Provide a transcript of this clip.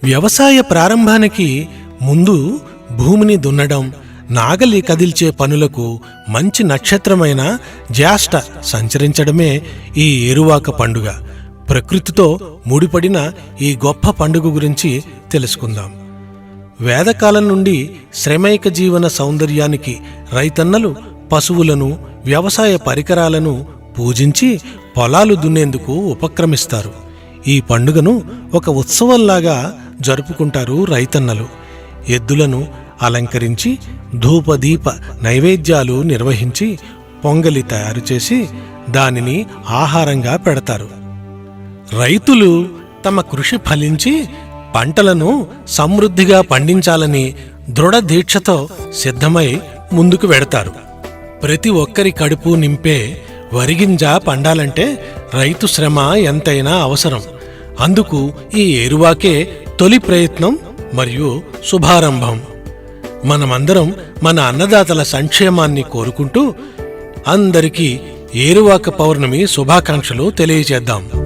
వ్యవసాయ ప్రారంభానికి ముందు భూమిని దున్నడం, నాగలి కదిల్చే పనులకు మంచి నక్షత్రమైన జ్యేష్ఠ సంచరించడమే ఈ ఏరువాక పండుగ. ప్రకృతితో ముడిపడిన ఈ గొప్ప పండుగ గురించి తెలుసుకుందాం. వేదకాలం నుండి శ్రమైక జీవన సౌందర్యానికి రైతన్నలు పశువులను, వ్యవసాయ పరికరాలను పూజించి పొలాలు దున్నేందుకు ఉపక్రమిస్తారు. ఈ పండుగను ఒక ఉత్సవంలాగా జరుపుకుంటారు రైతన్నలు. ఎద్దులను అలంకరించి ధూపదీప నైవేద్యాలు నిర్వహించి పొంగలి తయారు చేసి దానిని ఆహారంగా పెడతారు. రైతులు తమ కృషి ఫలించి పంటలను సమృద్ధిగా పండించాలని దృఢ దీక్షతో సిద్ధమై ముందుకు వెడతారు. ప్రతి ఒక్కరి కడుపు నింపే వరిగింజ పండాలంటే రైతు శ్రమ ఎంతైనా అవసరం. అందుకు ఈ ఏరువాకే తొలి ప్రయత్నం మరియు శుభారంభం. మనమందరం మన అన్నదాతల సంక్షేమాన్ని కోరుకుంటూ అందరికీ ఏరువాక పౌర్ణమి శుభాకాంక్షలు తెలియజేద్దాం.